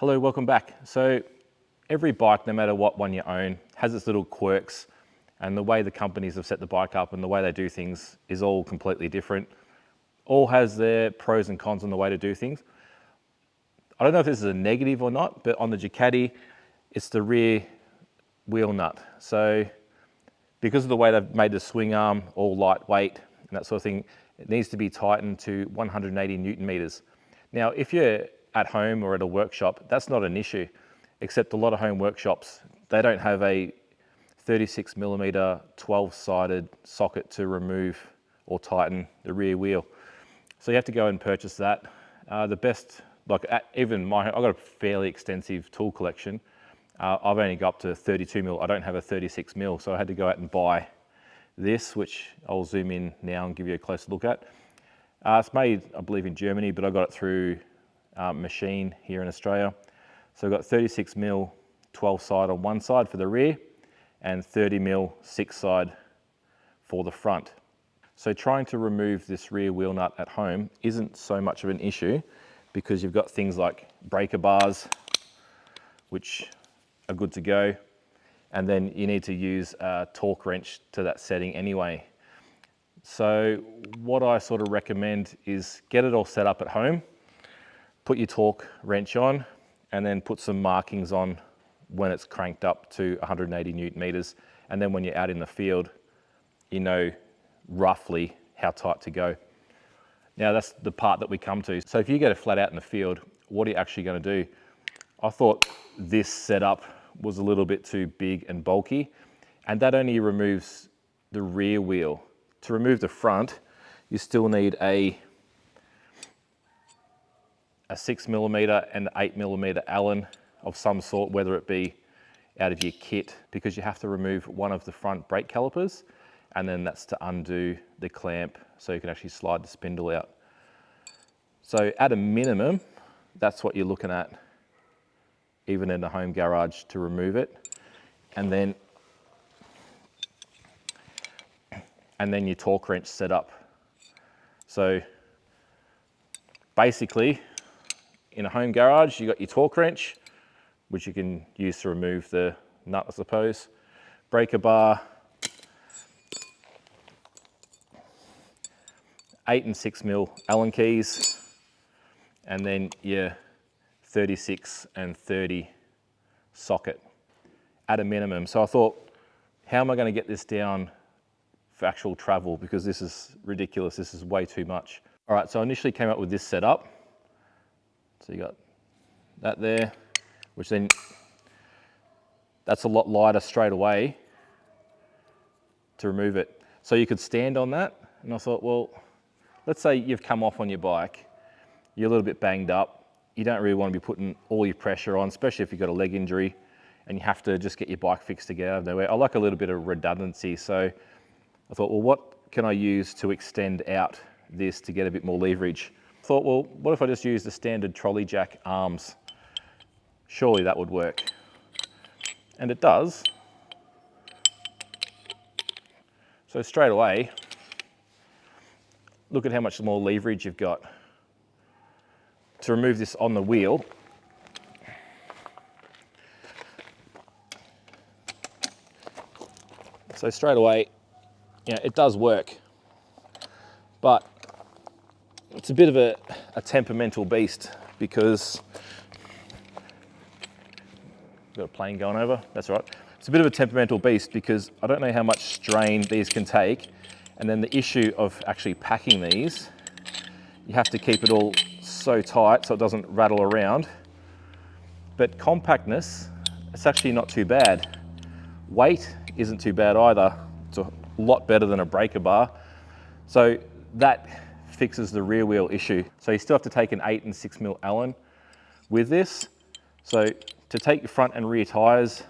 Hello, welcome back. So every bike, no matter what one you own, has its little quirks, and the way the companies have set the bike up and the way they do things is all completely different. All has their pros and cons on the way to do things. I don't know if this is a negative or not, but on the Ducati, it's the rear wheel nut. So because of the way they've made the swing arm all lightweight and that sort of thing, it needs to be tightened to 180 Newton meters. Now, if you're at home or at a workshop, that's not an issue, except a lot of home workshops, they don't have a 36 millimeter 12-sided socket to remove or tighten the rear wheel. So you have to go and purchase that. The best, like I've got a fairly extensive tool collection. I've only got up to 32 mil. I don't have a 36 mil, so I had to go out and buy this, which I'll zoom in now and give you a closer look at. It's made, I believe, in Germany, but I got it through Machine here in Australia. So I've got 36 mil 12 side on one side for the rear and 30 mil 6 side for the front. So trying to remove this rear wheel nut at home isn't so much of an issue because you've got things like breaker bars, which are good to go. And then you need to use a torque wrench to that setting anyway. So what I sort of recommend is get it all set up at home, put your torque wrench on, and then put some markings on when it's cranked up to 180 Newton meters. And then when you're out in the field, you know roughly how tight to go. Now that's the part that we come to. So if you get it flat out in the field, what are you actually going to do? I thought this setup was a little bit too big and bulky, and that only removes the rear wheel. To remove the front, you still need a 6 millimeter and 8 millimeter Allen of some sort, whether it be out of your kit, because you have to remove one of the front brake calipers, and then that's to undo the clamp so you can actually slide the spindle out. So at a minimum, that's what you're looking at, even in a home garage, to remove it. And then your torque wrench set up. So basically, in a home garage, you got your torque wrench, which you can use to remove the nut, I suppose. Breaker bar, 8 and 6 mil Allen keys, and then your 36 and 30 socket at a minimum. So I thought, how am I going to get this down for actual travel? Because this is ridiculous. This is way too much. All right, so I initially came up with this setup. So you got that there, which then, that's a lot lighter straight away to remove it. So you could stand on that. And I thought, well, let's say you've come off on your bike, you're a little bit banged up. You don't really want to be putting all your pressure on, especially if you've got a leg injury and you have to just get your bike fixed to get out of nowhere. I like a little bit of redundancy. So I thought, well, what can I use to extend out this to get a bit more leverage? I thought, well, what if I just use the standard trolley jack arms? Surely that would work. And it does. So straight away, look at how much more leverage you've got. To remove this on the wheel, so straight away, it does work, but it's a bit of a temperamental beast because, got a plane going over, that's right. It's a bit of a temperamental beast because I don't know how much strain these can take, and then the issue of actually packing these, you have to keep it all so tight so it doesn't rattle around. But compactness, it's actually not too bad. Weight isn't too bad either. It's a lot better than a breaker bar. So that fixes the rear wheel issue. So you still have to take an 8 and 6 mil Allen with this. So to take your front and rear tires,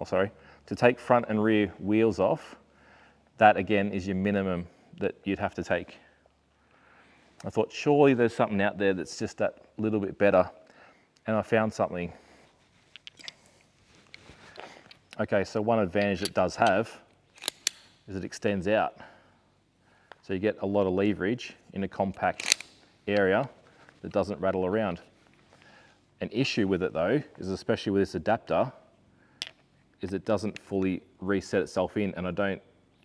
to take front and rear wheels off, that again is your minimum that you'd have to take. I thought surely there's something out there that's just that little bit better, and I found something. Okay, so one advantage it does have is it extends out. So you get a lot of leverage in a compact area that doesn't rattle around. An issue with it though, is especially with this adapter, is it doesn't fully reset itself in, and I don't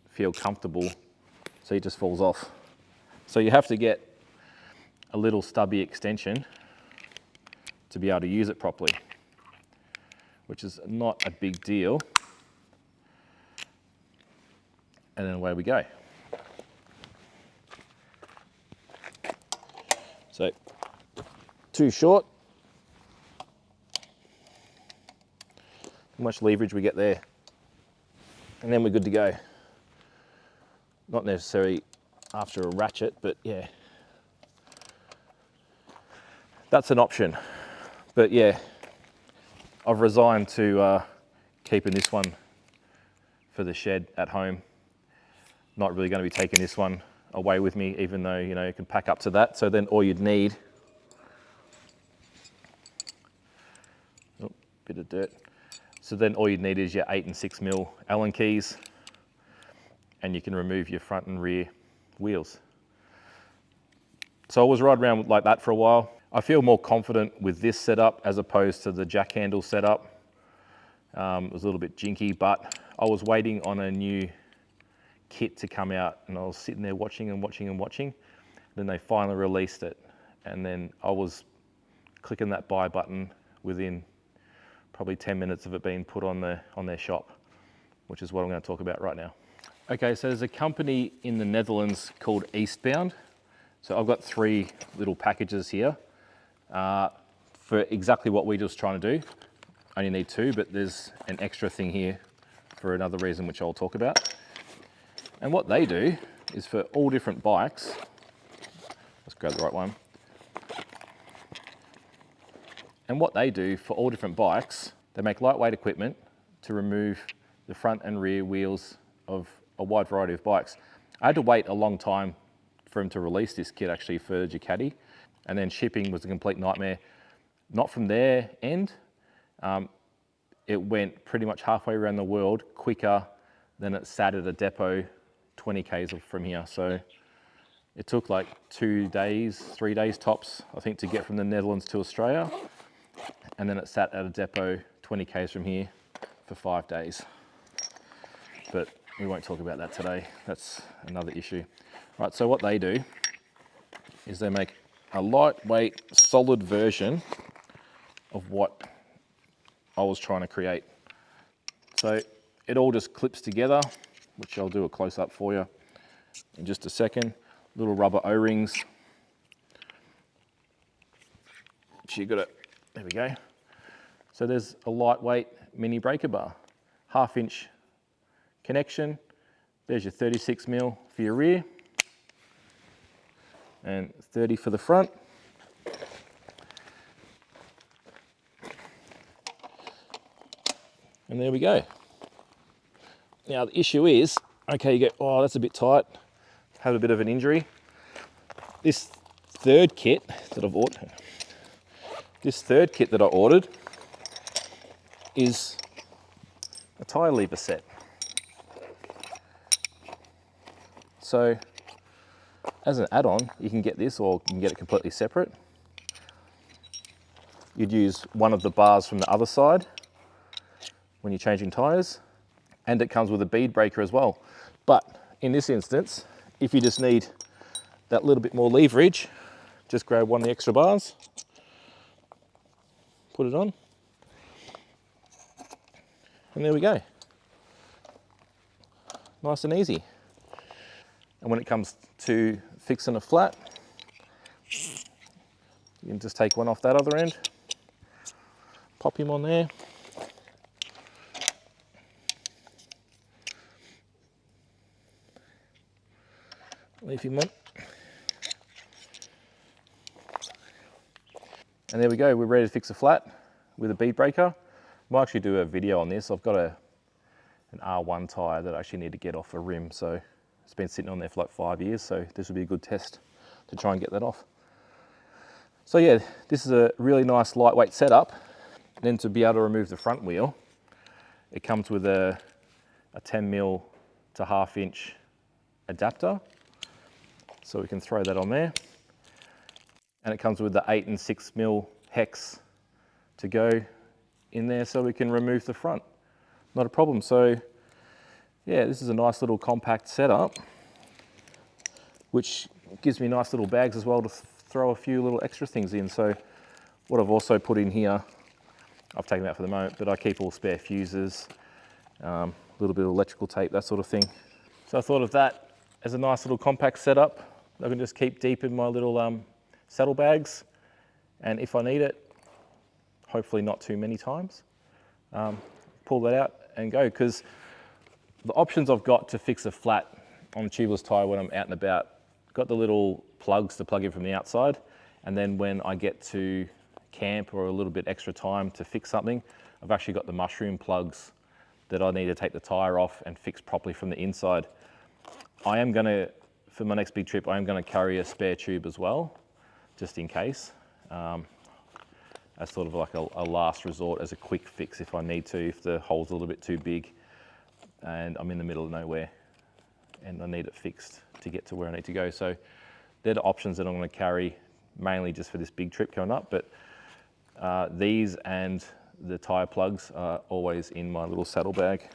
feel comfortable, so it just falls off. So you have to get a little stubby extension to be able to use it properly, which is not a big deal. And then away we go. So, too short. How much leverage we get there. And then we're good to go. Not necessarily after a ratchet, but yeah. That's an option. But yeah, I've resigned to keeping this one for the shed at home. Not really going to be taking this one away with me, even though, you know, you can pack up to that. So then all you'd need, oh, bit of dirt. So then all you'd need is your 8 and 6 mil Allen keys, and you can remove your front and rear wheels. So I was riding around like that for a while. I feel more confident with this setup as opposed to the jack handle setup. It was a little bit jinky, but I was waiting on a new kit to come out, and I was sitting there watching and watching and watching. Then they finally released it, and then I was clicking that buy button within probably 10 minutes of it being put on their shop, which is what I'm going to talk about right now. Okay, so there's a company in the Netherlands called Eastbound. So I've got 3 little packages here for exactly what we're just trying to do. I only need 2, but there's an extra thing here for another reason, which I'll talk about. And what they do is for all different bikes, let's grab the right one. And what they do for all different bikes, they make lightweight equipment to remove the front and rear wheels of a wide variety of bikes. I had to wait a long time for them to release this kit actually for Ducati, and then shipping was a complete nightmare. Not from their end. It went pretty much halfway around the world quicker than it sat at a depot 20 k's from here. So it took like 2 days, 3 days tops, I think, to get from the Netherlands to Australia. And then it sat at a depot 20 k's from here for 5 days. But we won't talk about that today. That's another issue. Right, so what they do is they make a lightweight, solid version of what I was trying to create. So it all just clips together, which I'll do a close-up for you in just a second. Little rubber O-rings. You got it. There we go. So there's a lightweight mini breaker bar, 1/2 inch connection. There's your 36 mil for your rear and 30 for the front. And there we go. Now the issue is, okay, you go, oh, that's a bit tight. Have a bit of an injury. This third kit that I ordered is a tyre lever set. So as an add-on, you can get this, or you can get it completely separate. You'd use one of the bars from the other side when you're changing tyres, and it comes with a bead breaker as well. But in this instance, if you just need that little bit more leverage, just grab one of the extra bars, put it on, and there we go. Nice and easy. And when it comes to fixing a flat, you can just take one off that other end, pop him on there, leave him on. And there we go, we're ready to fix a flat with a bead breaker. I might actually do a video on this. I've got an R1 tyre that I actually need to get off a rim, so it's been sitting on there for like 5 years, so this will be a good test to try and get that off. So yeah, this is a really nice lightweight setup. And then to be able to remove the front wheel, it comes with a 10 mil to 1/2 inch adapter. So we can throw that on there. And it comes with the 8 and 6 mil hex to go in there so we can remove the front. Not a problem. So yeah, this is a nice little compact setup, which gives me nice little bags as well to throw a few little extra things in. So what I've also put in here, I've taken that for the moment, but I keep all spare fuses, a little bit of electrical tape, that sort of thing. So I thought of that as a nice little compact setup. I can just keep deep in my little saddlebags, and if I need it, hopefully not too many times, pull that out and go. Because the options I've got to fix a flat on a tubeless tyre when I'm out and about, got the little plugs to plug in from the outside, and then when I get to camp or a little bit extra time to fix something, I've actually got the mushroom plugs that I need to take the tyre off and fix properly from the inside. I am going to, for my next big trip, I am going to carry a spare tube as well, just in case, as sort of like a last resort, as a quick fix if I need to, if the hole's a little bit too big and I'm in the middle of nowhere and I need it fixed to get to where I need to go. So they're the options that I'm going to carry mainly just for this big trip coming up, but these and the tyre plugs are always in my little saddlebag.